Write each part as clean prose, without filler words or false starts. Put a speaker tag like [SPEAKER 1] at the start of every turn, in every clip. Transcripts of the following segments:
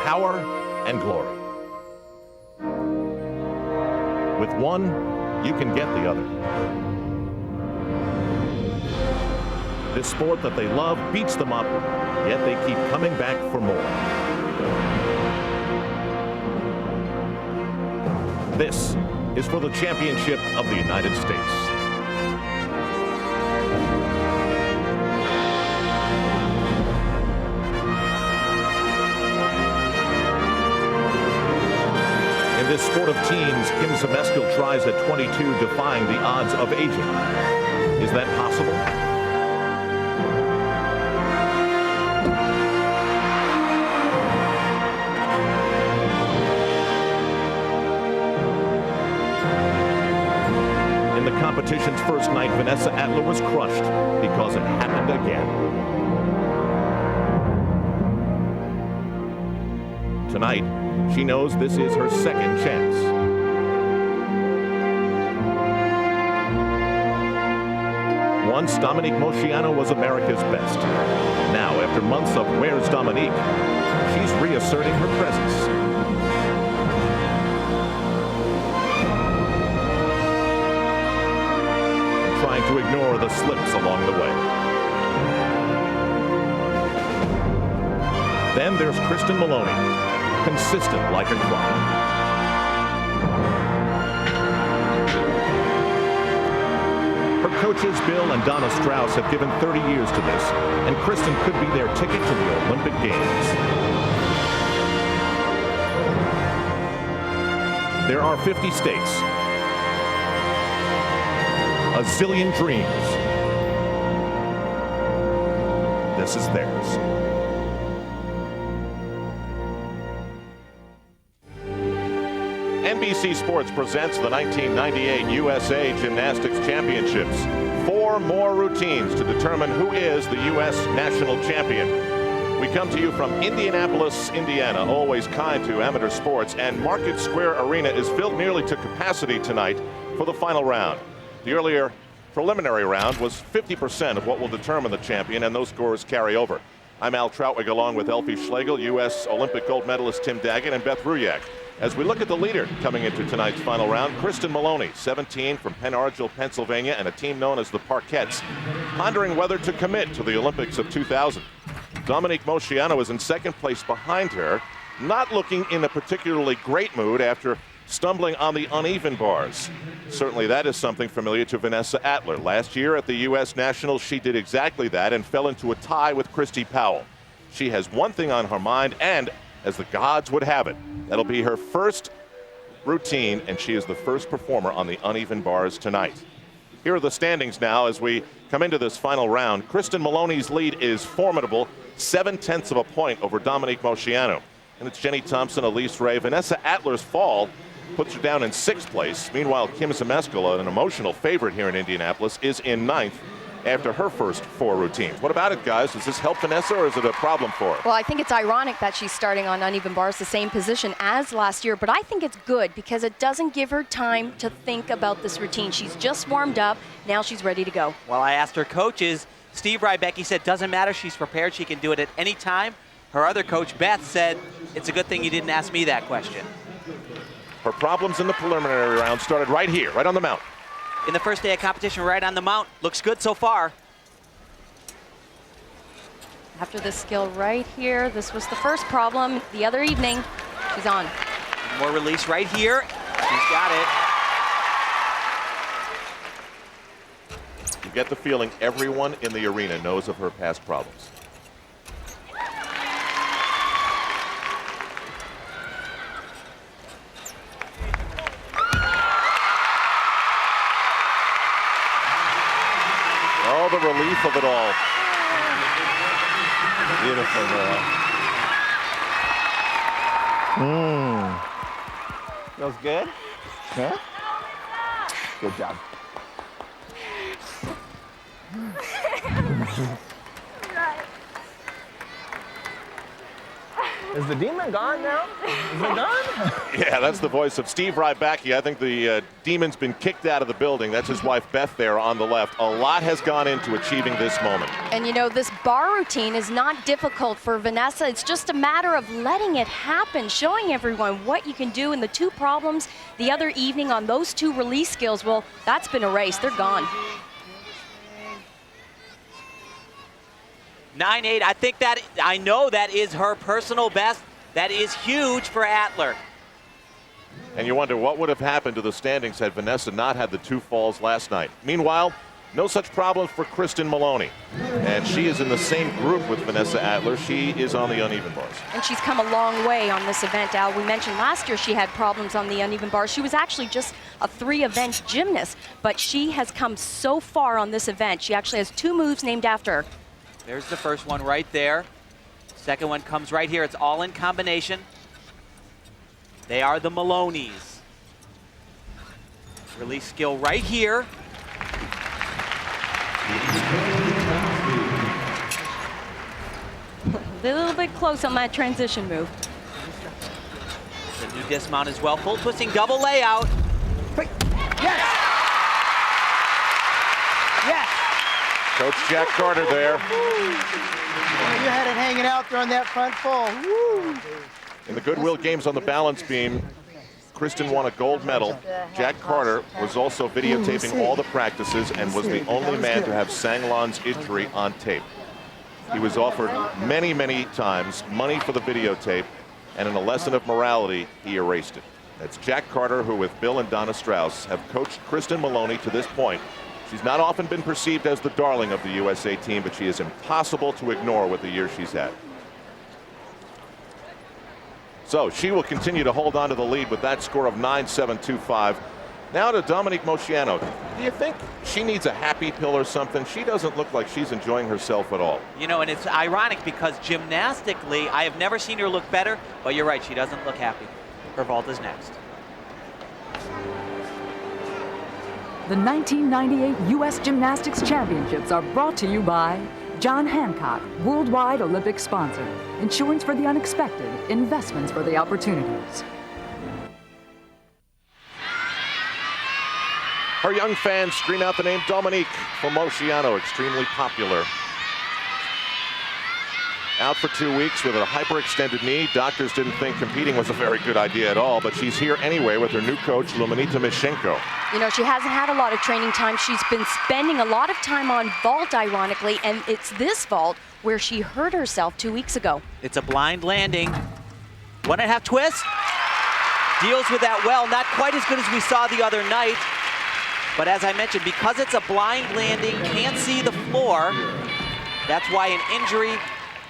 [SPEAKER 1] power and glory. With one, you can get the other. This sport that they love beats them up, yet they keep coming back for more. This is for the championship of the United States. In this sport of teens, Kim ZMESKAL tries at 22, defying the odds of aging. Is that possible? In the competition's first night, Vanessa ATLER was crushed because it happened again. Tonight, she knows this is her second chance. Once, Dominique MOCEANU was America's best. Now, after months of Where's Dominique, she's reasserting her presence. Trying to ignore the slips along the way. Then there's KRISTEN MALONEY, consistent like a clock. Her coaches, Bill and Donna Strauss, have given 30 years to this, and KRISTEN could be their ticket to the Olympic Games. There are 50 states, a zillion dreams. This is theirs. NBC Sports presents the 1998 USA Gymnastics Championships. 4 more routines to determine who is the U.S. national champion. We come to you from Indianapolis, Indiana, always kind to amateur sports, and Market Square Arena is filled nearly to capacity tonight for the final round. The earlier preliminary round was 50% of what will determine the champion, and those scores carry over. I'm Al Troutwig along with Elfie Schlegel, U.S. Olympic gold medalist Tim Daggett, and Beth Ruyak. As we look at the leader coming into tonight's final round, KRISTEN MALONEY, 17 from Penn Argyl, Pennsylvania, and a team known as the Parkettes, pondering whether to commit to the Olympics of 2000. Dominique MOCEANU is in second place behind her, not looking in a particularly great mood after stumbling on the uneven bars. Certainly that is something familiar to Vanessa ATLER. Last year at the U.S. Nationals, she did exactly that and fell into a tie with Christy Powell. She has one thing on her mind, and as the gods would have it, that'll be her first routine, and she is the first performer on the uneven bars tonight. Here are the standings now as we come into this final round. KRISTEN MALONEY's lead is formidable, 0.7 of a point over Dominique MOCEANU. And it's Jenny Thompson, Elise Ray. Vanessa ATLER's fall puts her down in 6th place. Meanwhile, Kim ZMESKAL, an emotional favorite here in Indianapolis, is in 9th after her first 4 routines. What about it, guys? Does this help Vanessa, or is it a problem for her?
[SPEAKER 2] Well, I think it's ironic that she's starting on uneven bars, the same position as last year, but I think it's good because it doesn't give her time to think about this routine. She's just warmed up. Now she's ready to go.
[SPEAKER 3] Well, I asked her coaches. Steve Rybecki said, doesn't matter. She's prepared. She can do it at any time. Her other coach, Beth, said, it's a good thing you didn't ask me that question.
[SPEAKER 1] Her problems in the preliminary round started right here, right on the mount.
[SPEAKER 3] In the first day of competition, right on the mount. Looks good so far.
[SPEAKER 2] After this skill right here, this was the first problem the other evening. She's on.
[SPEAKER 3] More release right here. She's got it.
[SPEAKER 1] You get the feeling everyone in the arena knows of her past problems. Oh, the relief of it all. Beautiful, girl.
[SPEAKER 4] Feels good? Yeah? Good job. Is the demon gone now? Is it gone?
[SPEAKER 1] Yeah, that's the voice of Steve Rybacki. I think the demon's been kicked out of the building. That's his wife, Beth, there on the left. A lot has gone into achieving this moment.
[SPEAKER 2] And you know, this bar routine is not difficult for Vanessa. It's just a matter of letting it happen, showing everyone what you can do. And the two problems the other evening on those two release skills, well, that's been erased. They're gone.
[SPEAKER 3] 9-8, I know that is her personal best. That is huge for Atler.
[SPEAKER 1] And you wonder what would have happened to the standings had Vanessa not had the two falls last night. Meanwhile, no such problems for KRISTEN Maloney. And she is in the same group with Vanessa Atler. She is on the uneven bars.
[SPEAKER 2] And she's come a long way on this event, Al. We mentioned last year she had problems on the uneven bars. She was actually just a 3-event gymnast, but she has come so far on this event. She actually has 2 moves named after her.
[SPEAKER 3] There's the first one right there. Second one comes right here. It's all in combination. They are the Maloneys. Release skill right here.
[SPEAKER 2] A little bit close on that transition move.
[SPEAKER 3] The new dismount as well. Full twisting double layout.
[SPEAKER 5] Yes! Yes!
[SPEAKER 1] Coach Jack Carter there.
[SPEAKER 5] You had it hanging out there on that front full. Woo.
[SPEAKER 1] In the Goodwill Games on the balance beam, KRISTEN won a gold medal. Jack Carter was also videotaping all the practices and was the only man to have Sanglon's injury on tape. He was offered many, many times money for the videotape, and in a lesson of morality, he erased it. That's Jack Carter, who with Bill and Donna Strauss have coached KRISTEN Maloney to this point. She's not often been perceived as the darling of the USA team, but she is impossible to ignore with the year she's had. So she will continue to hold on to the lead with that score of 9-7-2-5. Now to Dominique MOCEANU. Do you think she needs a happy pill or something? She doesn't look like she's enjoying herself at all.
[SPEAKER 3] You know, and it's ironic because gymnastically, I have never seen her look better, but you're right, she doesn't look happy. Her vault is next.
[SPEAKER 6] The 1998 U.S. Gymnastics Championships are brought to you by John Hancock, worldwide Olympic sponsor. Insurance for the unexpected, investments for the opportunities.
[SPEAKER 1] Her young fans scream out the name Dominique for MOCEANU, extremely popular. Out for 2 weeks with a hyperextended knee. Doctors didn't think competing was a very good idea at all, but she's here anyway with her new coach, Luminita Mishenko.
[SPEAKER 2] You know, she hasn't had a lot of training time. She's been spending a lot of time on vault, ironically, and it's this vault where she hurt herself 2 weeks ago.
[SPEAKER 3] It's a blind landing. 1.5 twist. Deals with that well. Not quite as good as we saw the other night. But as I mentioned, because it's a blind landing, can't see the floor. That's why an injury,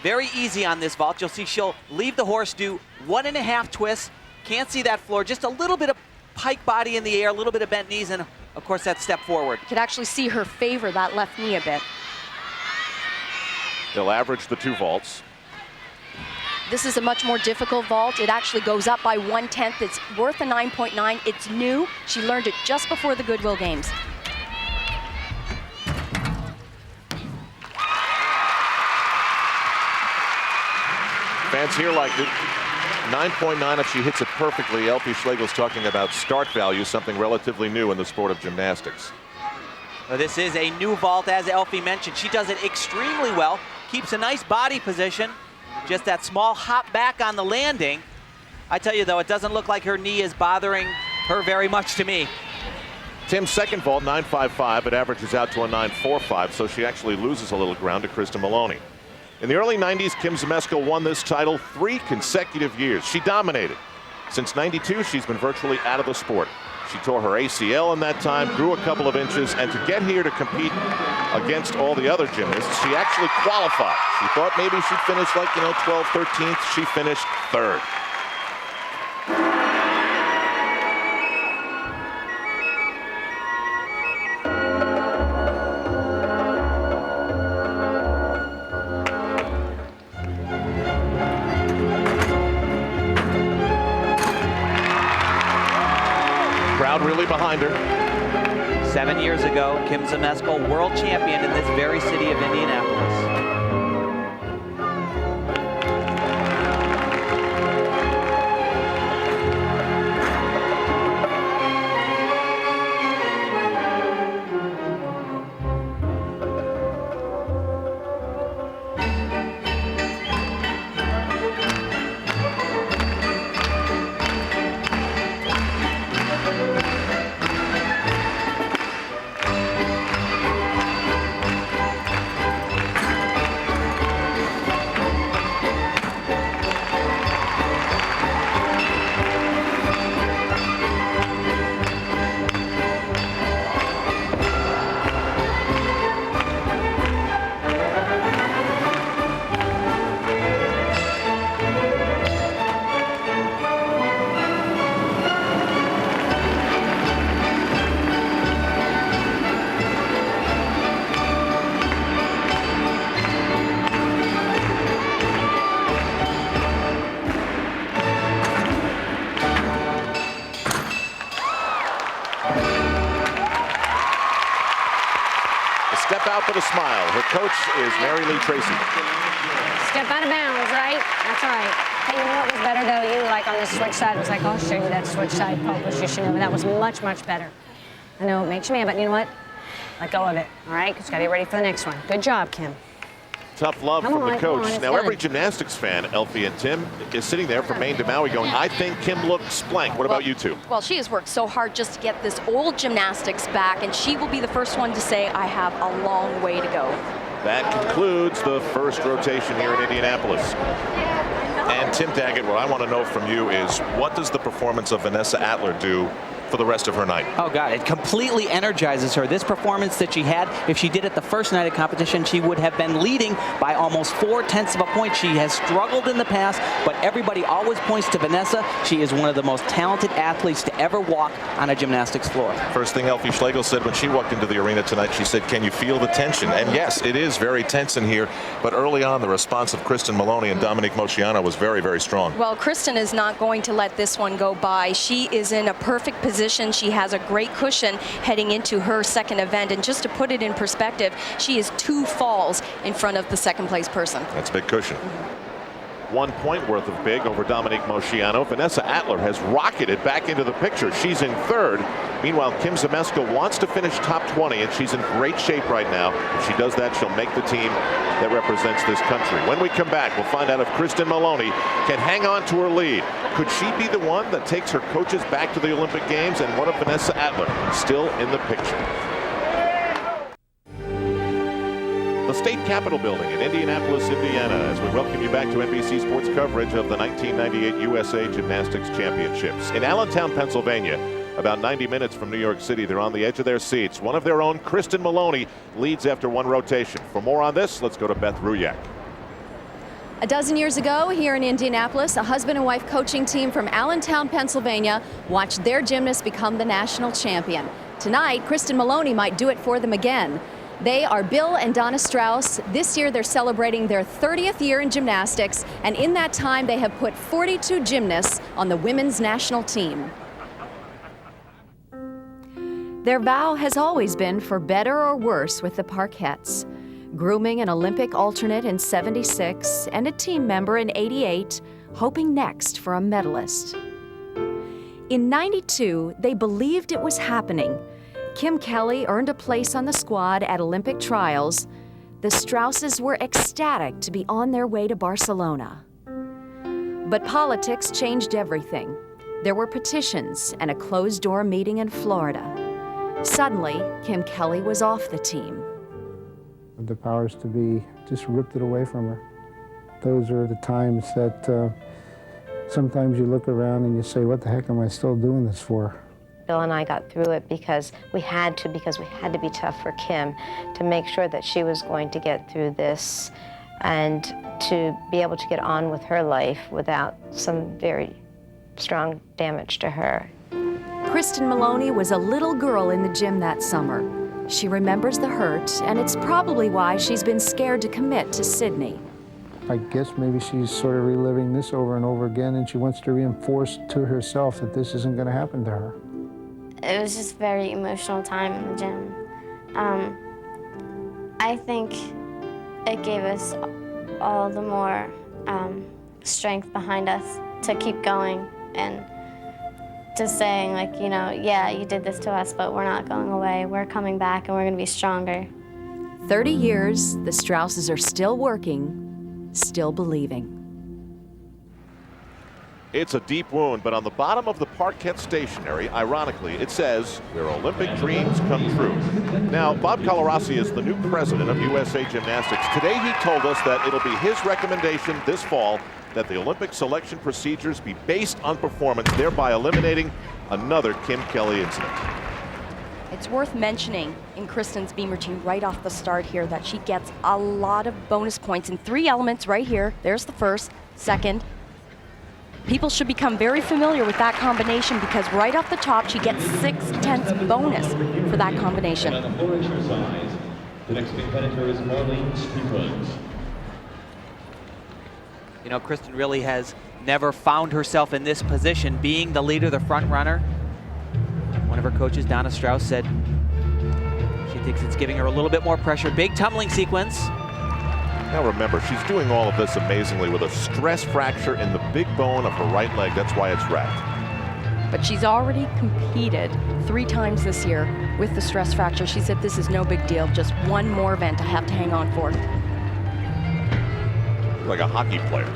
[SPEAKER 3] very easy on this vault. You'll see she'll leave the horse, do 1.5 twists. Can't see that floor. Just a little bit of pike body in the air, a little bit of bent knees, and of course that step forward.
[SPEAKER 2] You could actually see her favor that left knee a bit.
[SPEAKER 1] They'll average the 2 vaults.
[SPEAKER 2] This is a much more difficult vault. It actually goes up by 1/10. It's worth a 9.9. It's new. She learned it just before the Goodwill Games.
[SPEAKER 1] Fans here like it. 9.9 if she hits it perfectly. Elfie Schlegel's talking about start value, something relatively new in the sport of gymnastics.
[SPEAKER 3] Well, this is a new vault, as Elfie mentioned. She does it extremely well. Keeps a nice body position. Just that small hop back on the landing. I tell you though, it doesn't look like her knee is bothering her very much to me.
[SPEAKER 1] Tim's second vault, 9.55. It averages out to a 9.45, so she actually loses a little ground to KRISTEN Maloney. In the early 90s, Kim ZMESKAL won this title 3 consecutive years. She dominated. Since 92, she's been virtually out of the sport. She tore her ACL in that time, grew a couple of inches, and to get here to compete against all the other gymnasts, she actually qualified. She thought maybe she'd finish like, 12th, 13th. She finished 3rd. Crowd really behind her.
[SPEAKER 3] 7 years ago, Kim ZMESKAL, world champion in this very city of Indianapolis.
[SPEAKER 1] with a smile. Her coach is Mary Lee Tracy.
[SPEAKER 7] Step out of bounds, right? That's right. Hey, you know what was better, though? You, like, on the switch side, was like, I'll show you that switch side pole position. That was much, much better. I know it makes you mad, but you know what? Let go of it, all right? Because you got to get ready for the next one. Good job, Kim.
[SPEAKER 1] Tough love
[SPEAKER 7] Come
[SPEAKER 1] from
[SPEAKER 7] on,
[SPEAKER 1] the coach.
[SPEAKER 7] come on,
[SPEAKER 1] Now,
[SPEAKER 7] it's
[SPEAKER 1] every
[SPEAKER 7] done.
[SPEAKER 1] gymnastics fan, Elfie and Tim, is sitting there from Maine to Maui going, I think Kim looks blank. What about you two?
[SPEAKER 2] Well, she has worked so hard just to get this old gymnastics back, and she will be the first one to say, I have a long way to go.
[SPEAKER 1] That concludes the first rotation here in Indianapolis. And Tim Daggett, what I want to know from you is, what does the performance of Vanessa ATLER do for the rest of her night?
[SPEAKER 3] Oh God, it completely energizes her. This performance that she had, if she did it the first night of competition, she would have been leading by almost 0.4 of a point. She has struggled in the past, but everybody always points to Vanessa. She is one of the most talented athletes to ever walk on a gymnastics floor.
[SPEAKER 1] First thing Elfie Schlegel said when she walked into the arena tonight, she said, can you feel the tension? And yes, it is very tense in here, but early on the response of KRISTEN Maloney and Dominique MOCEANU was very, very strong.
[SPEAKER 2] Well, KRISTEN is not going to let this one go by. She is in a perfect position. She has a great cushion heading into her second event. And just to put it in perspective, she is 2 falls in front of the second place person.
[SPEAKER 1] That's a big cushion. 1 point worth of big over Dominique MOCEANU. Vanessa ATLER has rocketed back into the picture. She's in third. Meanwhile, Kim ZMESKAL wants to finish top 20, and she's in great shape right now. If she does that, she'll make the team that represents this country. When we come back, we'll find out if KRISTEN Maloney can hang on to her lead. Could she be the one that takes her coaches back to the Olympic Games? And what if Vanessa ATLER still in the picture? The State Capitol Building in Indianapolis, Indiana, as we welcome you back to NBC Sports coverage of the 1998 USA Gymnastics Championships. In Allentown, Pennsylvania, about 90 minutes from New York City, they're on the edge of their seats. One of their own, KRISTEN Maloney, leads after 1 rotation. For more on this, let's go to Beth Ruyak.
[SPEAKER 8] A dozen years ago, here in Indianapolis, a husband and wife coaching team from Allentown, Pennsylvania, watched their gymnast become the national champion. Tonight, KRISTEN Maloney might do it for them again. They are Bill and Donna Strauss. This year, they're celebrating their 30th year in gymnastics, and in that time, they have put 42 gymnasts on the women's national team. Their vow has always been for better or worse with the Parkettes. Grooming an Olympic alternate in '76 and a team member in '88, hoping next for a medalist. In '92, they believed it was happening. Kim Kelly earned a place on the squad at Olympic trials. The Strausses were ecstatic to be on their way to Barcelona. But politics changed everything. There were petitions and a closed-door meeting in Florida. Suddenly, Kim Kelly was off the team.
[SPEAKER 9] The powers to be just ripped it away from her. Those are the times that sometimes you look around and you say, what the heck am I still doing this for?
[SPEAKER 10] Bill and I got through it because we had to be tough for Kim to make sure that she was going to get through this and to be able to get on with her life without some very strong damage to her.
[SPEAKER 8] KRISTEN Maloney was a little girl in the gym that summer. She remembers the hurt, and it's probably why she's been scared to commit to Sydney.
[SPEAKER 9] I guess maybe she's sort of reliving this over and over again, and she wants to reinforce to herself that this isn't going to happen to her.
[SPEAKER 11] It was just a very emotional time in the gym. I think it gave us all the more strength behind us to keep going and just saying, like, you know, yeah, you did this to us, but we're not going away. We're coming back and we're going to be stronger.
[SPEAKER 8] 30 years, the Strausses are still working, still believing.
[SPEAKER 1] It's a deep wound, but on the bottom of the Parkette stationery, ironically, it says, where Olympic dreams come true. Now, Bob Colarossi is the new president of USA Gymnastics. Today, he told us that it'll be his recommendation this fall that the Olympic selection procedures be based on performance, thereby eliminating another Kim Kelly incident.
[SPEAKER 2] It's worth mentioning in KRISTEN's beam routine right off the start here that she gets a lot of bonus points in 3 elements right here. There's the first, second. People should become very familiar with that combination because right off the top, she gets 6/10 bonus for that combination.
[SPEAKER 12] And on the floor exercise, the next competitor is Marlene Stevens.
[SPEAKER 3] You know, KRISTEN really has never found herself in this position, being the leader, the front runner. One of her coaches, Donna Strauss, said she'd Thinks it's giving her a little bit more pressure. Big tumbling sequence.
[SPEAKER 1] Now remember, she's doing all of this amazingly with a stress fracture in the big bone of her right leg. That's why it's wrapped.
[SPEAKER 2] But she's already competed 3 times this year with the stress fracture. She said this is no big deal, just one more event I have to hang on for.
[SPEAKER 1] Like a hockey player.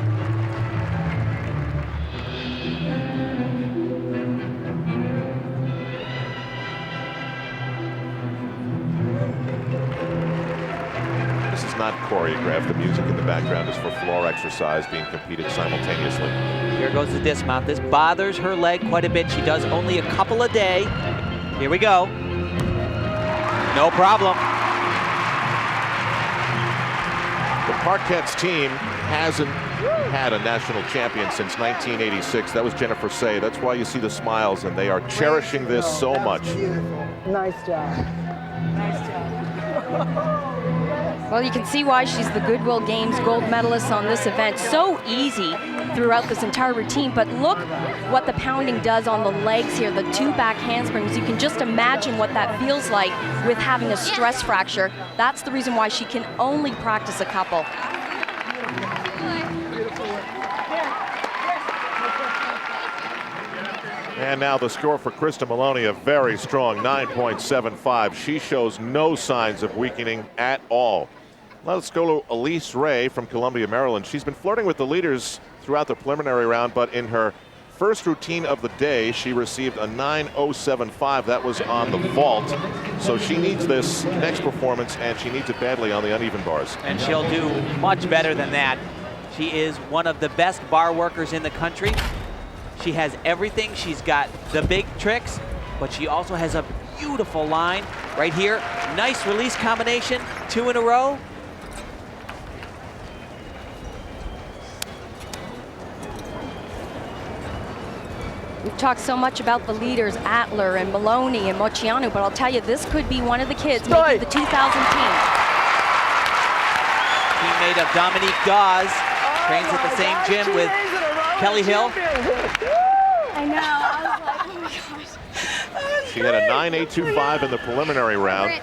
[SPEAKER 1] This is not choreographed. The music in the background is for floor exercise being competed simultaneously.
[SPEAKER 3] Here goes the dismount. This bothers her leg quite a bit. She does only a couple a day. Here we go. No problem.
[SPEAKER 1] The Parkettes team hasn't had a national champion since 1986. That was Jennifer Say. That's why you see the smiles, and they are cherishing this so much.
[SPEAKER 5] Nice job. Nice job.
[SPEAKER 2] Well, you can see why she's the Goodwill Games gold medalist on this event. So easy throughout this entire routine, but look what the pounding does on the legs here, the 2 back handsprings. You can just imagine what that feels like with having a stress fracture. That's the reason why she can only practice a couple.
[SPEAKER 1] And now the score for KRISTEN Maloney, a very strong 9.75. She shows no signs of weakening at all. Let's go to Elise Ray from Columbia, Maryland. She's been flirting with the leaders throughout the preliminary round, but in her first routine of the day, she received a 9.075. That was on the vault. So she needs this next performance, and she needs it badly on the uneven bars.
[SPEAKER 3] And she'll do much better than that. She is one of the best bar workers in the country. She has everything. She's got the big tricks, but she also has a beautiful line right here. Nice release combination, 2 in a row.
[SPEAKER 2] We've talked so much about the leaders, ATLER and Maloney and MOCEANU, but I'll tell you, this could be one of the kids making the 2000 team.
[SPEAKER 3] Teammate of Dominique Dawes, trains at the same gym with Kelly Hill.
[SPEAKER 11] I know. I was like, oh my gosh.
[SPEAKER 1] She had a 9.825 in the preliminary round.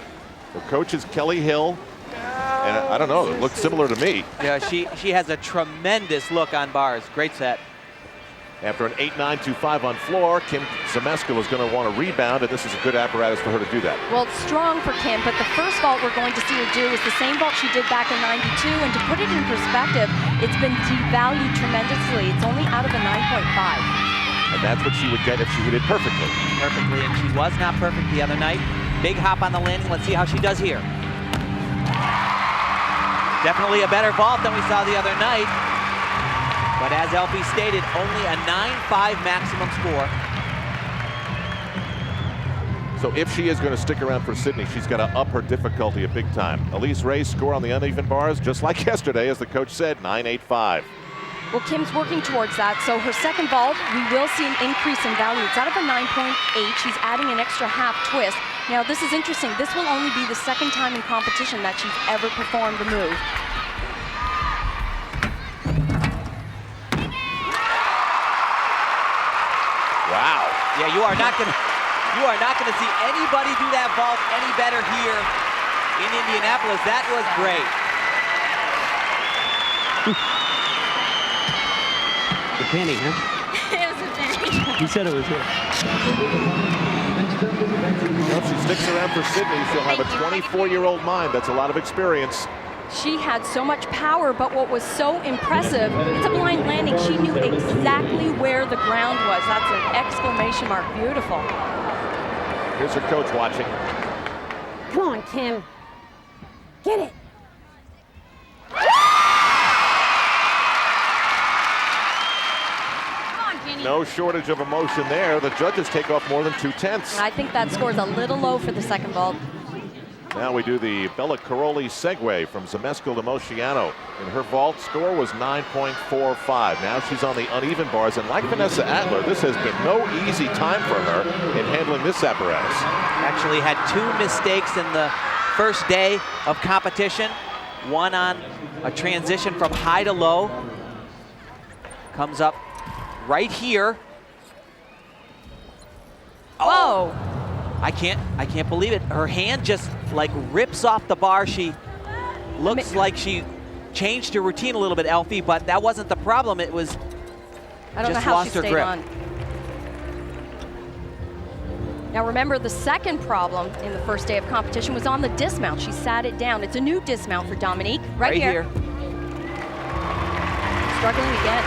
[SPEAKER 1] Her coach is Kelly Hill. And I don't know, it looks similar to me.
[SPEAKER 3] Yeah, she has a tremendous look on bars. Great set.
[SPEAKER 1] After an 8.925 on floor, Kim ZMESKAL is going to want to rebound, and this is a good apparatus for her to do that.
[SPEAKER 2] Well, it's strong for Kim, but the first vault we're going to see her do is the same vault she did back in '92, and to put it in perspective, it's been devalued tremendously. It's only out of a 9.5.
[SPEAKER 1] And that's what she would get if she hit it perfectly.
[SPEAKER 3] Perfectly, and she was not perfect the other night. Big hop on the landing. Let's see how she does here. Definitely a better vault than we saw the other night. But as Elfie stated, only a 9.5 maximum score.
[SPEAKER 1] So if she is going to stick around for Sydney, she's got to up her difficulty a big time. Elise Ray's score on the uneven bars, just like yesterday, as the coach said, 9.85.
[SPEAKER 2] Well, Kim's working towards that, so her second vault, we will see an increase in value. It's out of a 9.8. She's adding an extra half twist. Now, this is interesting. This will only be the second time in competition that she's ever performed the move.
[SPEAKER 1] Wow.
[SPEAKER 3] Yeah, you are not gonna see anybody do that vault any better here in Indianapolis. That was great.
[SPEAKER 13] The penny, huh?
[SPEAKER 11] It was a penny.
[SPEAKER 13] He said it was it.
[SPEAKER 1] Well, if she sticks around for Sydney, she'll have a 24-year-old mind. That's a lot of experience.
[SPEAKER 2] She had so much power, but what was so impressive, it's a blind landing. She knew exactly where the ground was. That's an exclamation mark. Beautiful.
[SPEAKER 1] Here's her coach watching.
[SPEAKER 7] Come on, Kim. Get it.
[SPEAKER 1] No shortage of emotion there. The judges take off more than 2/10.
[SPEAKER 2] I think that score's a little low for the second vault.
[SPEAKER 1] Now we do the Bella Caroli segue from ZMESKAL to MOCEANU. And her vault score was 9.45. Now she's on the uneven bars, and like Vanessa ATLER, this has been no easy time for her in handling this apparatus.
[SPEAKER 3] Actually had 2 mistakes in the first day of competition. One on a transition from high to low. Comes up right here.
[SPEAKER 2] Whoa.
[SPEAKER 3] I can't believe it. Her hand just like rips off the bar. She looks like she changed her routine a little bit, Elfie, but that wasn't the problem. It was
[SPEAKER 2] I don't know
[SPEAKER 3] just
[SPEAKER 2] how
[SPEAKER 3] lost
[SPEAKER 2] she
[SPEAKER 3] her
[SPEAKER 2] stayed
[SPEAKER 3] grip.
[SPEAKER 2] on. Now remember, the second problem in the first day of competition was on the dismount. She sat it down. It's a new dismount for Dominique. Right here. Struggling again.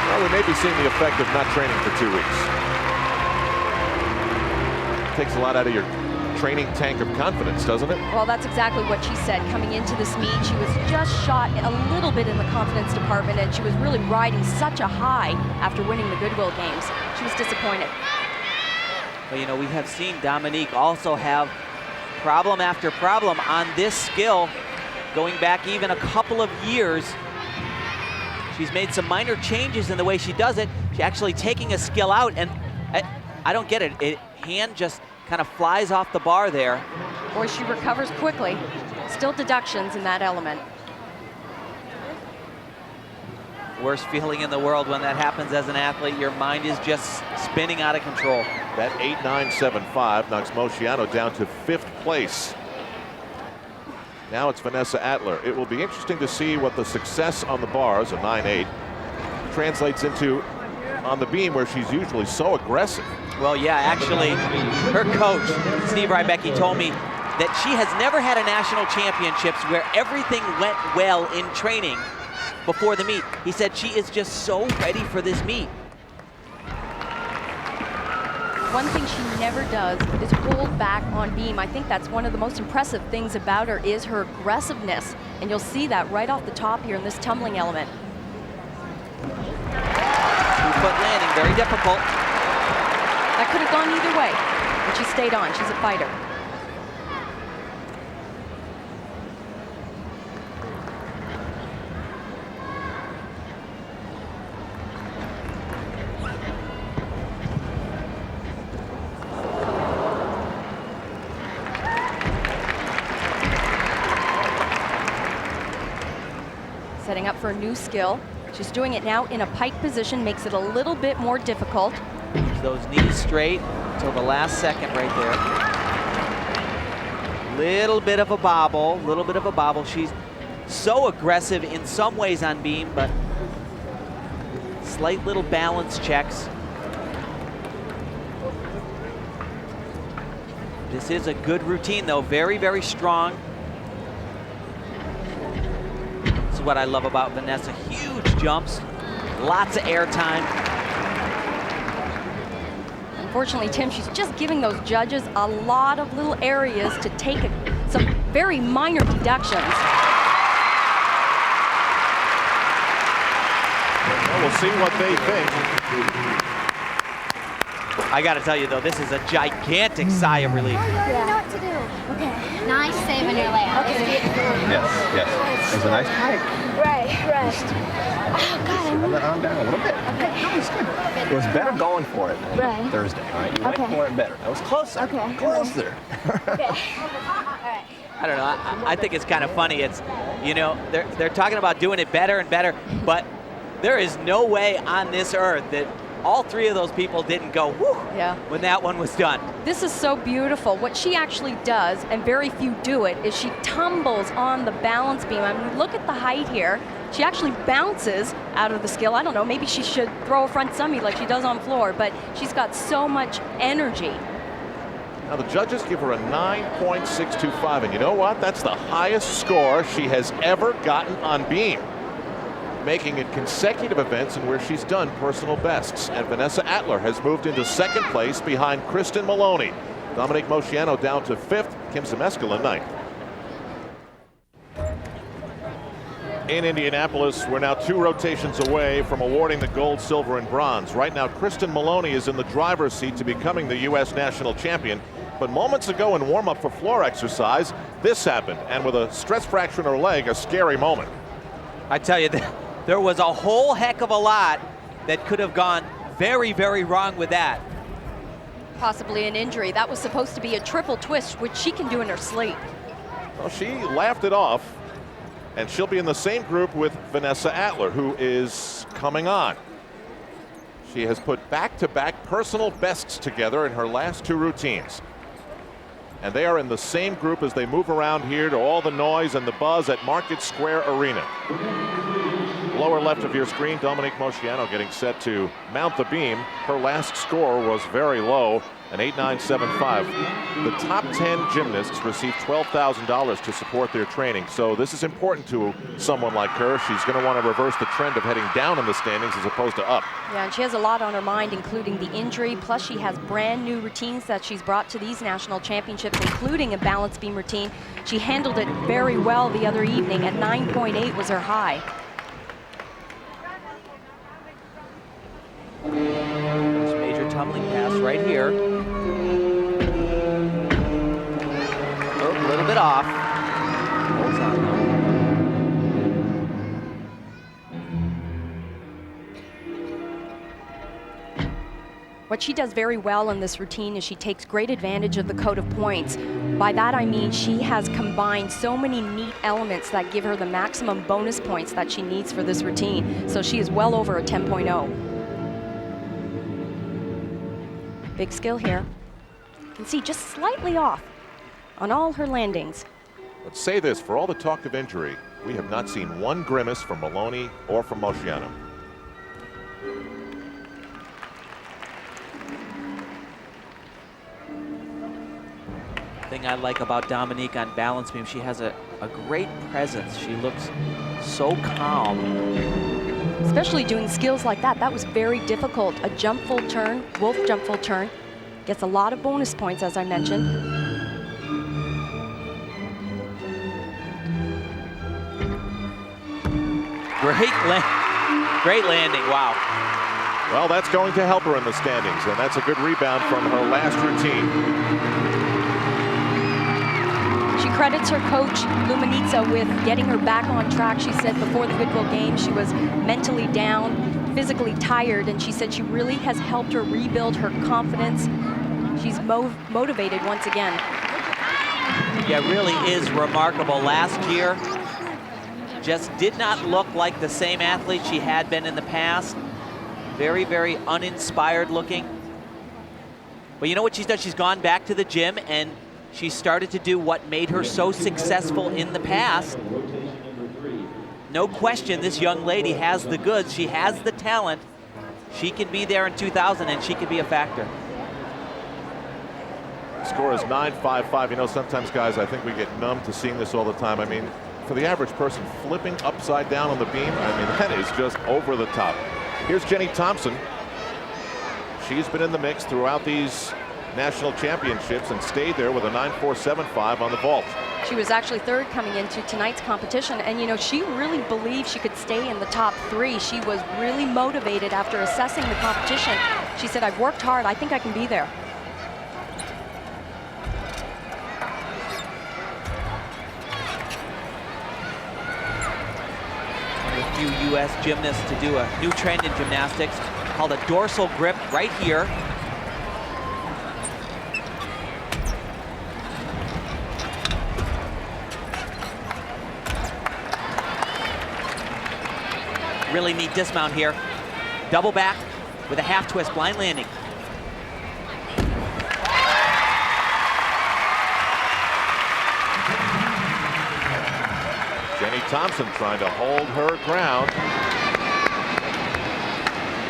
[SPEAKER 1] Well, we may be seeing the effect of not training for 2 weeks. Takes a lot out of your training tank of confidence, doesn't it?
[SPEAKER 2] Well, that's exactly what she said. Coming into this meet, she was just shot a little bit in the confidence department, and she was really riding such a high after winning the Goodwill Games. She was disappointed.
[SPEAKER 3] Well, you know, we have seen Dominique also have problem after problem on this skill, going back even a couple of years. She's made some minor changes in the way she does it. She's actually taking a skill out, and I don't get it. Hand just kind of flies off the bar there.
[SPEAKER 2] Boy, she recovers quickly. Still deductions in that element.
[SPEAKER 3] Worst feeling in the world when that happens as an athlete. Your mind is just spinning out of control.
[SPEAKER 1] That 8.975 knocks MOCEANU down to 5th place. Now it's Vanessa ATLER. It will be interesting to see what the success on the bars, a 9.8, translates into on the beam, where she's usually so aggressive.
[SPEAKER 3] Well, yeah, actually, her coach, Steve Rybecki, told me that she has never had a national championships where everything went well in training before the meet. He said she is just so ready for this meet.
[SPEAKER 2] One thing she never does is hold back on beam. I think that's one of the most impressive things about her is her aggressiveness. And you'll see that right off the top here in this tumbling element.
[SPEAKER 3] 2-foot landing, very difficult.
[SPEAKER 2] That could have gone either way, but she stayed on. She's a fighter. Setting up for a new skill. She's doing it now in a pike position, makes it a little bit more difficult.
[SPEAKER 3] Keeps those knees straight until the last second right there. Little bit of a bobble, She's so aggressive in some ways on beam, but slight little balance checks. This is a good routine though, very, very strong. This is what I love about Vanessa, huge jumps, lots of air time.
[SPEAKER 2] Unfortunately, Tim, she's just giving those judges a lot of little areas to take some very minor deductions.
[SPEAKER 1] Well, we'll see what they think.
[SPEAKER 3] I gotta tell you though, this is a gigantic sigh of relief.
[SPEAKER 11] You know what to do. Okay. Nice save in your layup. Okay.
[SPEAKER 4] Yes. It was a nice hike.
[SPEAKER 11] Right. Oh, God.
[SPEAKER 4] Have that arm down a little bit. Okay. No, it's good. It was better going for it than Thursday, all right? You went for it better. That was closer. Okay. Closer.
[SPEAKER 11] Okay. All right.
[SPEAKER 3] I don't know, I think it's kind of funny. It's, you know, they're talking about doing it better and better, but there is no way on this earth that all three of those people didn't go, whoo, when that one was done.
[SPEAKER 2] This is so beautiful. What she actually does, and very few do it, is she tumbles on the balance beam. I mean, look at the height here. She actually bounces out of the skill. I don't know, maybe she should throw a front summy like she does on floor, but she's got so much energy.
[SPEAKER 1] Now the judges give her a 9.625, and you know what? That's the highest score she has ever gotten on beam, making it consecutive events in where she's done personal bests. And Vanessa ATLER has moved into 2nd place behind KRISTEN Maloney. Dominique MOCEANU down to 5th, Kim ZMESKAL in 9th. In Indianapolis, we're now 2 rotations away from awarding the gold, silver, and bronze. Right now, KRISTEN Maloney is in the driver's seat to becoming the U.S. national champion. But moments ago in warm-up for floor exercise, this happened. And with a stress fracture in her leg, a scary moment.
[SPEAKER 3] I tell you, there was a whole heck of a lot that could have gone very, very wrong with that.
[SPEAKER 2] Possibly an injury. That was supposed to be a triple twist, which she can do in her sleep.
[SPEAKER 1] Well, she laughed it off. And she'll be in the same group with Vanessa ATLER, who is coming on. She has put back-to-back personal bests together in her last 2 routines. And they are in the same group as they move around here to all the noise and the buzz at Market Square Arena. Lower left of your screen, Dominique Moceanu getting set to mount the beam. Her last score was very low, an 8.975. The top 10 gymnasts receive $12,000 to support their training. So this is important to someone like her. She's going to want to reverse the trend of heading down in the standings as opposed to up.
[SPEAKER 2] Yeah, and she has a lot on her mind, including the injury. Plus, she has brand new routines that she's brought to these national championships, including a balance beam routine. She handled it very well the other evening. At 9.8 was her high.
[SPEAKER 3] This major tumbling pass right here. A little bit off. Holds on though.
[SPEAKER 2] What she does very well in this routine is she takes great advantage of the code of points. By that I mean she has combined so many neat elements that give her the maximum bonus points that she needs for this routine. So she is well over a 10.0. Big skill here. You can see just slightly off on all her landings.
[SPEAKER 1] Let's say this, for all the talk of injury, we have not seen one grimace from Maloney or from Moceanu.
[SPEAKER 3] Thing I like about Dominique on balance beam, she has a great presence. She looks so calm.
[SPEAKER 2] Especially doing skills like that. That was very difficult. A jump full turn, wolf jump full turn. Gets a lot of bonus points, as I mentioned.
[SPEAKER 3] Great landing, wow.
[SPEAKER 1] Well, that's going to help her in the standings, and that's a good rebound from her last routine.
[SPEAKER 2] She credits her coach, Luminitsa, with getting her back on track. She said before the Goodwill game, she was mentally down, physically tired, and she said she really has helped her rebuild her confidence. She's motivated once again.
[SPEAKER 3] Yeah, it really is remarkable. Last year, just did not look like the same athlete she had been in the past. Very, very uninspired looking. But you know what she's done? She's gone back to the gym and she started to do what made her so successful in the past. No question, this young lady has the goods. She has the talent. She can be there in 2000 and she could be a factor.
[SPEAKER 1] The score is 9.55. You know, sometimes, guys, I think we get numb to seeing this all the time. I mean, for the average person, flipping upside down on the beam, I mean, that is just over the top. Here's Jenny Thompson. She's been in the mix throughout these national championships and stayed there with a 9.475 on the vault.
[SPEAKER 2] She was actually third coming into tonight's competition, and you know, she really believed she could stay in the top 3. She was really motivated after assessing the competition. She said, I've worked hard, I think I can be there.
[SPEAKER 3] A few U.S. gymnasts to do a new trend in gymnastics called a dorsal grip right here. Really neat dismount here. Double back with a half twist, blind landing.
[SPEAKER 1] Jenny Thompson trying to hold her ground.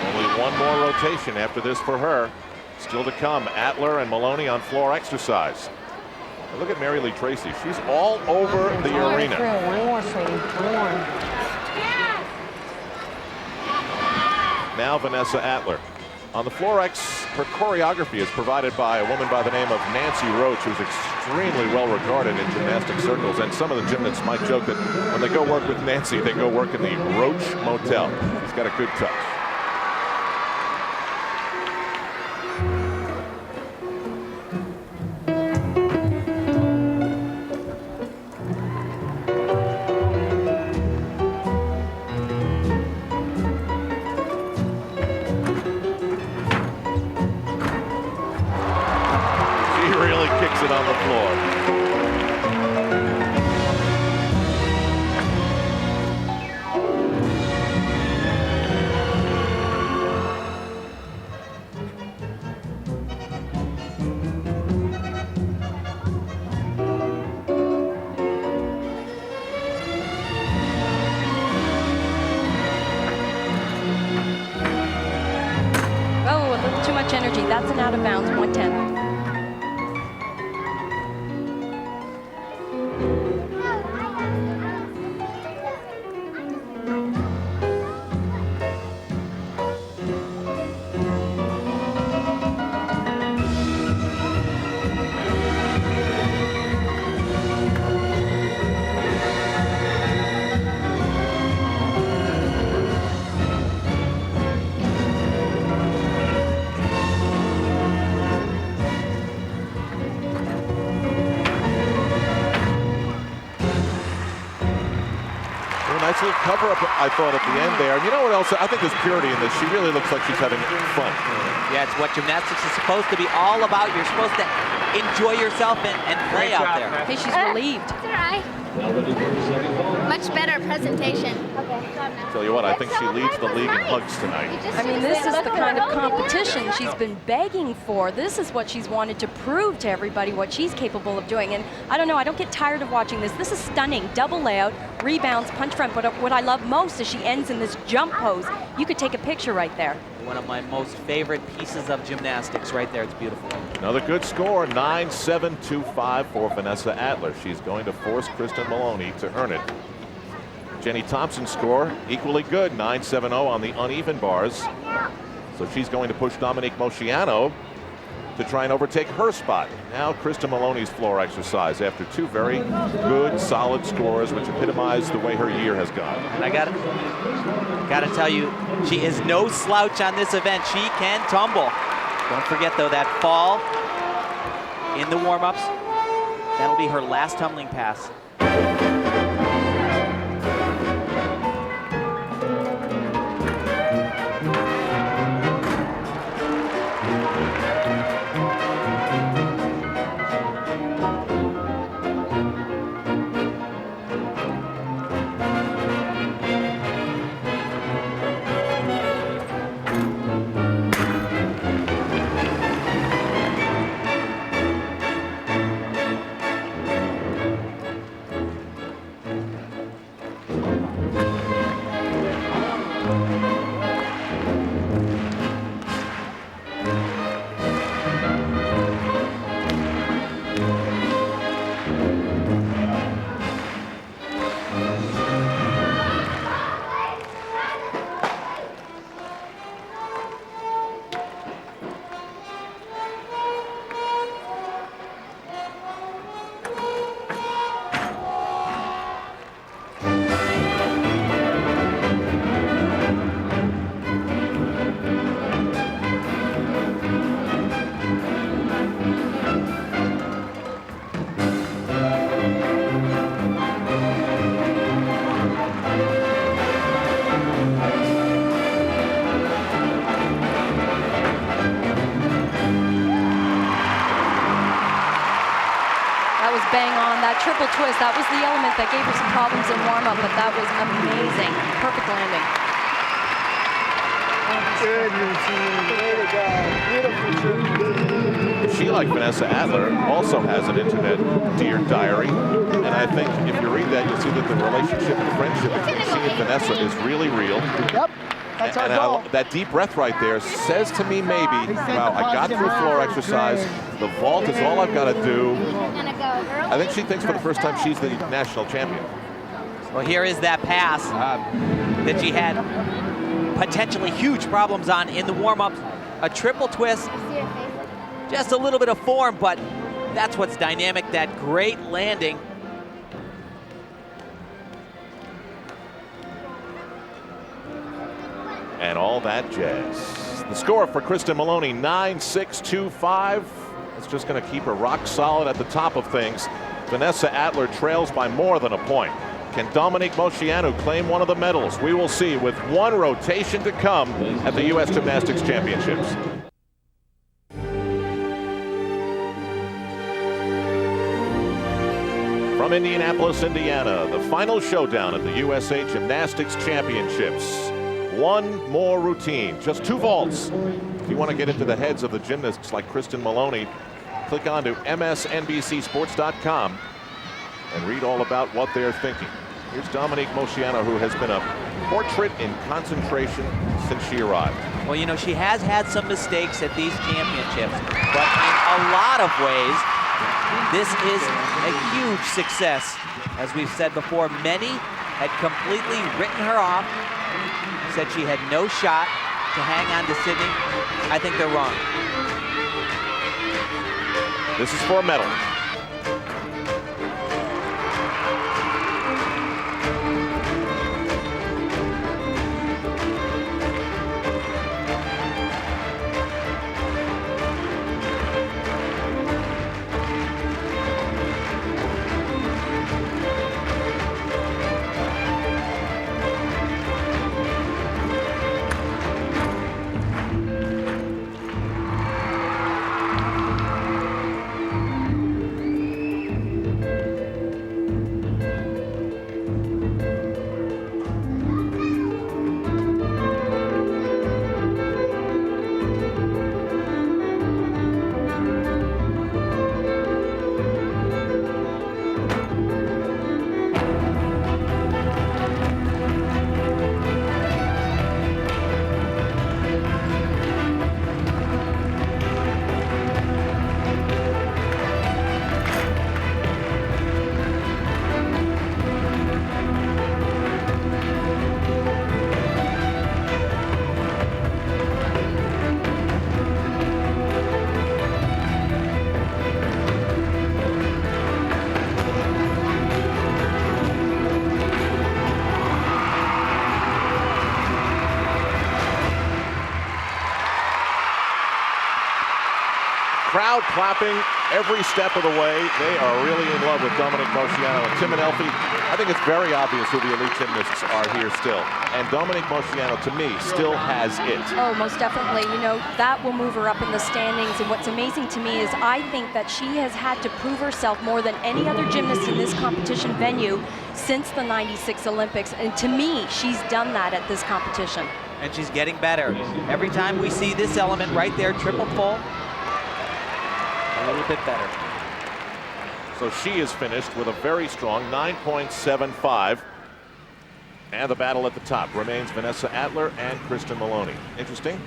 [SPEAKER 1] Only one more rotation after this for her. Still to come, ATLER and Maloney on floor exercise. And look at Mary Lee Tracy. She's all over the arena.
[SPEAKER 7] One more, sweetie, one more.
[SPEAKER 1] Now Vanessa ATLER. On the floor X, her choreography is provided by a woman by the name of Nancy Roach, who's extremely well regarded in gymnastic circles. And some of the gymnasts might joke that when they go work with Nancy, they go work in the Roach Motel. She's got a good touch. It on the floor.
[SPEAKER 2] energy. That's an out of bounds, 110.
[SPEAKER 1] Nice little cover up, I thought, at the end there. And you know what else? I think there's purity in this. She really looks like she's having fun.
[SPEAKER 3] Yeah, it's what gymnastics is supposed to be all about. You're supposed to enjoy yourself and play out there.
[SPEAKER 2] Hey, she's relieved.
[SPEAKER 14] It's all right. Much better presentation.
[SPEAKER 1] Tell you what, I think she leads the league in hugs tonight.
[SPEAKER 2] I mean, this is the kind of competition she's been begging for. This is what she's wanted to prove to everybody what she's capable of doing. And I don't know, I don't get tired of watching this. This is stunning. Double layout, rebounds, punch front. But what I love most is she ends in this jump pose. You could take a picture right there.
[SPEAKER 3] One of my most favorite pieces of gymnastics right there. It's beautiful.
[SPEAKER 1] Another good score, 9-7-2-5 for Vanessa Atler. She's going to force KRISTEN Maloney to earn it. Jenny Thompson's score, equally good, 9-7-0 on the uneven bars. So she's going to push Dominique Moceanu to try and overtake her spot. Now KRISTEN Maloney's floor exercise after two very good, solid scores, which epitomize the way her year has gone.
[SPEAKER 3] And I gotta tell you, she is no slouch on this event. She can tumble. Don't forget though, that fall in the warm-ups, that'll be her last tumbling pass.
[SPEAKER 2] Triple twist, that was the element that gave her some problems in warm-up, but that was amazing. Perfect landing.
[SPEAKER 5] Good routine. Way to go. Beautiful.
[SPEAKER 1] She, like Vanessa Atler, also has an internet dear diary. And I think if you read that, you'll see that the relationship and friendship between she and Vanessa is really real.
[SPEAKER 5] Yep. That's our goal.
[SPEAKER 1] That deep breath right there says to me maybe, wow, I got through floor exercise. The vault is all I've got to do. I think she thinks for the first time she's the national champion.
[SPEAKER 3] Well, here is that pass that she had potentially huge problems on in the warm-ups. A triple twist, just a little bit of form, but that's what's dynamic, that great landing.
[SPEAKER 1] And all that jazz. The score for KRISTEN Maloney, 9-6-2-5. It's just going to keep her rock solid at the top of things. Vanessa Atler trails by more than a point. Can Dominique Moceanu claim one of the medals? We will see with one rotation to come at the U.S. Gymnastics Championships. From Indianapolis, Indiana, the final showdown at the USA Gymnastics Championships. One more routine, just two vaults. If you want to get into the heads of the gymnasts like KRISTEN Maloney, click on to msnbcsports.com and read all about what they're thinking. Here's Dominique Moceanu, who has been a portrait in concentration since she arrived.
[SPEAKER 3] Well, you know, she has had some mistakes at these championships, but in a lot of ways, this is a huge success. As we've said before, many had completely written her off, said she had no shot to hang on to Sydney. I think they're wrong.
[SPEAKER 1] This is for a medal. Crowd clapping every step of the way. They are really in love with Dominique Moceanu and Tim and Elfie. I think it's very obvious who the elite gymnasts are here still. And Dominique Moceanu, to me, still has it.
[SPEAKER 2] Oh, most definitely. You know, that will move her up in the standings. And what's amazing to me is I think that she has had to prove herself more than any other gymnast in this competition venue since the '96 Olympics. And to me, she's done that at this competition.
[SPEAKER 3] And she's getting better. Every time we see this element right there, triple full, a little bit better.
[SPEAKER 1] So she is finished with a very strong 9.75. And the battle at the top remains Vanessa ATLER and KRISTEN Maloney. Interesting.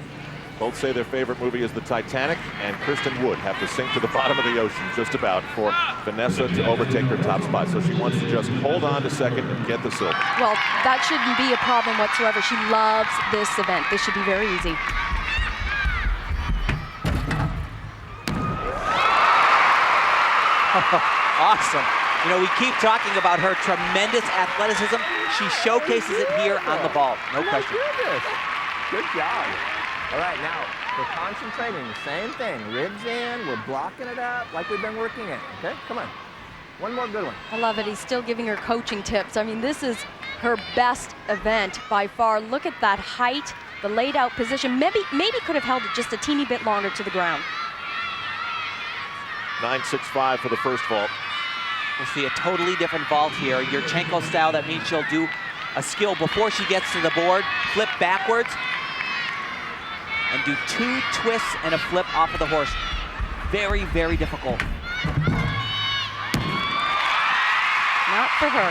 [SPEAKER 1] Both say their favorite movie is the Titanic, and KRISTEN would have to sink to the bottom of the ocean just about for Vanessa to overtake her top spot. So she wants to just hold on to second and get the silver.
[SPEAKER 2] Well, that shouldn't be a problem whatsoever. She loves this event. This should be very easy.
[SPEAKER 3] Awesome. You know, we keep talking about her tremendous athleticism. She showcases it here on the ball. No question.
[SPEAKER 4] Good job. All right, now we're concentrating. Same thing. Ribs in. We're blocking it up like we've been working it. Okay, come on. One more good one.
[SPEAKER 2] I love it. He's still giving her coaching tips. I mean, this is her best event by far. Look at that height, the laid out position. Maybe could have held it just a teeny bit longer to the ground.
[SPEAKER 1] 9.65 for the first vault.
[SPEAKER 3] We'll see a totally different vault here. Yurchenko style, that means she'll do a skill before she gets to the board, flip backwards, and do 2 twists and a flip off of the horse. Very, very difficult.
[SPEAKER 2] Not for her.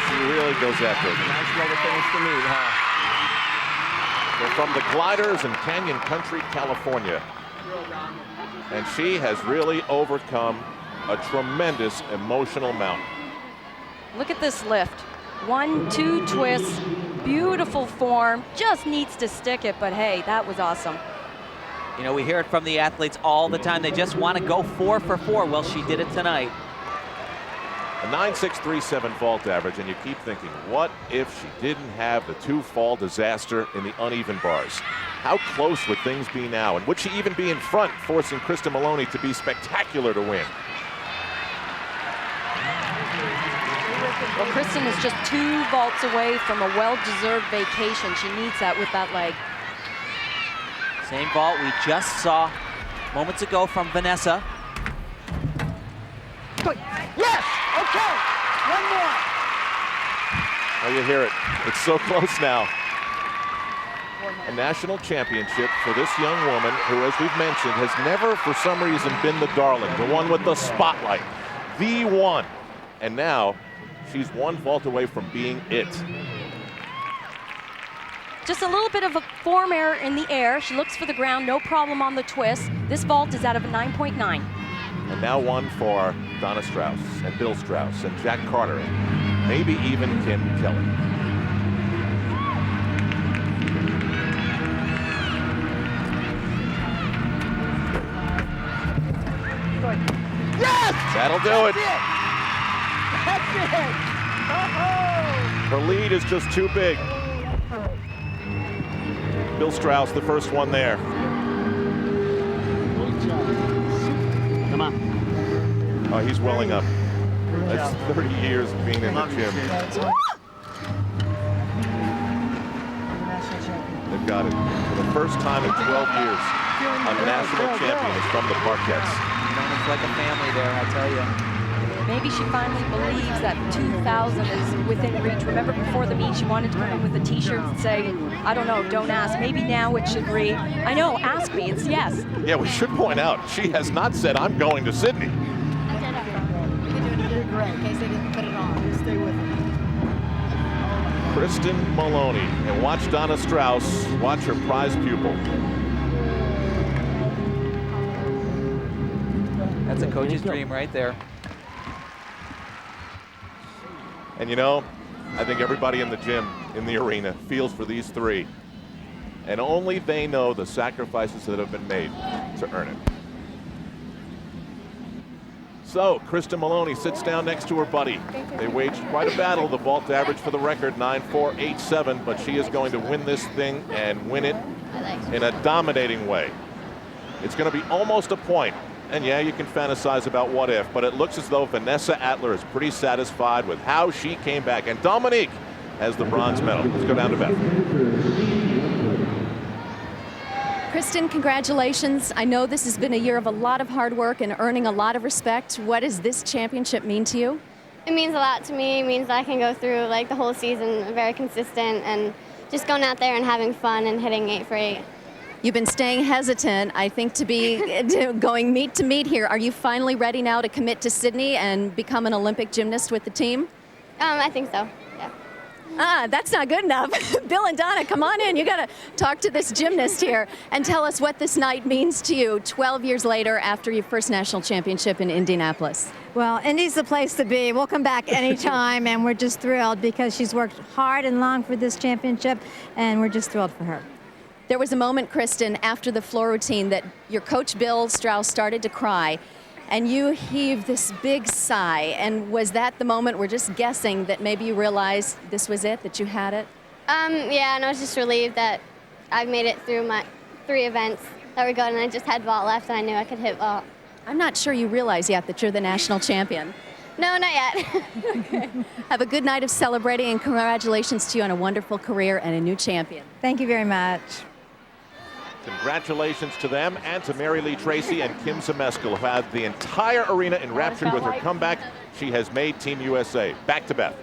[SPEAKER 1] She really goes after it.
[SPEAKER 4] Nice way to finish the meet, huh?
[SPEAKER 1] They're from the Gliders in Canyon Country, California. And she has really overcome a tremendous emotional mountain.
[SPEAKER 2] Look at this lift. 1, 2 twists, beautiful form, just needs to stick it, but hey, that was awesome.
[SPEAKER 3] You know, we hear it from the athletes all the time. They just want to go 4 for 4. Well, she did it tonight.
[SPEAKER 1] A 9.637 vault average, and you keep thinking, what if she didn't have the 2-fall disaster in the uneven bars? How close would things be now? And would she even be in front, forcing KRISTEN Maloney to be spectacular to win?
[SPEAKER 2] Well, KRISTEN is just 2 vaults away from a well-deserved vacation. She needs that with that leg.
[SPEAKER 3] Same vault we just saw moments ago from Vanessa.
[SPEAKER 5] Yes! Okay! One more!
[SPEAKER 1] Oh, you hear it. It's so close now. A national championship for this young woman who, as we've mentioned, has never, for some reason, been the darling, the one with the spotlight, the one. And now She's one vault away from being it.
[SPEAKER 2] Just a little bit of a form error in the air. She looks for the ground, no problem on the twist. This vault is out of a 9.9.
[SPEAKER 1] And now one for Donna Strauss and Bill Strauss and Jack Carter, and maybe even Kim Kelly.
[SPEAKER 5] Yes!
[SPEAKER 1] That'll do it.
[SPEAKER 5] That's it. Oh!
[SPEAKER 1] Her lead is just too big. Bill Strauss, the first one there.
[SPEAKER 13] Come on.
[SPEAKER 1] Oh, he's welling up. That's 30 years of being in the gym. They've got it. For the first time in 12 years, a national champion is from the Parkettes.
[SPEAKER 3] It's like a family there, I tell you.
[SPEAKER 2] Maybe she finally believes that 2,000 is within reach. Remember before the meet, she wanted to come in with a t-shirt and say, I don't know, don't ask. Maybe now it should read, I know, ask me, it's yes.
[SPEAKER 1] Yeah, we should point out, she has not said, I'm going to Sydney.
[SPEAKER 5] You did great, in case they didn't put it on. Stay with it.
[SPEAKER 1] KRISTEN Maloney. And watch Donna Strauss, watch her prize pupil.
[SPEAKER 3] That's a coach's dream right there.
[SPEAKER 1] And you know, I think everybody in the gym, in the arena, feels for these three. And only they know the sacrifices that have been made to earn it. So, KRISTEN Maloney sits down next to her buddy. They waged quite a battle. The vault average for the record, 9.487, but she is going to win this thing and win it in a dominating way. It's going to be almost a point. And yeah, you can fantasize about what if, but it looks as though VANESSA ATLER is pretty satisfied with how she came back. And Dominique has the bronze medal. Let's go down to Beth.
[SPEAKER 8] KRISTEN, congratulations. I know this has been a year of a lot of hard work and earning a lot of respect. What does this championship mean to you?
[SPEAKER 11] It means a lot to me. It means that I can go through like the whole season very consistent and just going out there and having fun and hitting 8 for 8.
[SPEAKER 8] You've been staying hesitant, I think, to be going meet to meet here. Are you finally ready now to commit to Sydney and become an Olympic gymnast with the team?
[SPEAKER 11] I think so, yeah.
[SPEAKER 8] That's not good enough. Bill and Donna, come on in. You got to talk to this gymnast here and tell us what this night means to you 12 years later after your first national championship in Indianapolis.
[SPEAKER 15] Well, Indy's the place to be. We'll come back anytime, and we're just thrilled because she's worked hard and long for this championship, and we're just thrilled for her.
[SPEAKER 8] There was a moment, KRISTEN, after the floor routine that your coach, Bill Strauss, started to cry, and you heaved this big sigh. And was that the moment, we're just guessing, that maybe you realized this was it, that you had it?
[SPEAKER 11] Yeah, and I was just relieved that I made it through my 3 events that were good, and I just had vault left, and I knew I could hit vault.
[SPEAKER 8] I'm not sure you realize yet that you're the national champion.
[SPEAKER 11] No, not yet.
[SPEAKER 8] Okay. Have a good night of celebrating, and congratulations to you on a wonderful career and a new champion.
[SPEAKER 15] Thank you very much.
[SPEAKER 1] Congratulations to them and to Mary Lee Tracy and Kim ZMESKAL, who had the entire arena enraptured with her comeback. She has made Team USA. Back to Beth.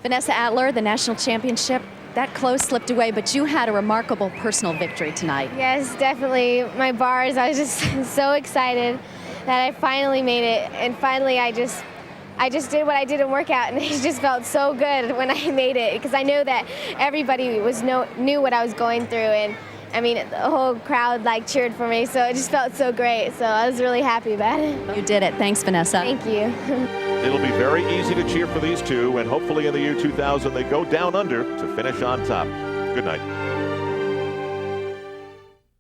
[SPEAKER 8] VANESSA ATLER, the national championship, that close slipped away, but you had a remarkable personal victory tonight.
[SPEAKER 16] Yes, definitely. My bars, I was just so excited that I finally made it, and finally I just did what I did in workout, and it just felt so good when I made it, because I know that everybody knew what I was going through, and I mean, the whole crowd cheered for me, so it just felt so great. So I was really happy about it.
[SPEAKER 8] You did it. Thanks, VANESSA.
[SPEAKER 16] Thank you.
[SPEAKER 1] It'll be very easy to cheer for these two, and hopefully in the year 2000 they go down under to finish on top. Good night.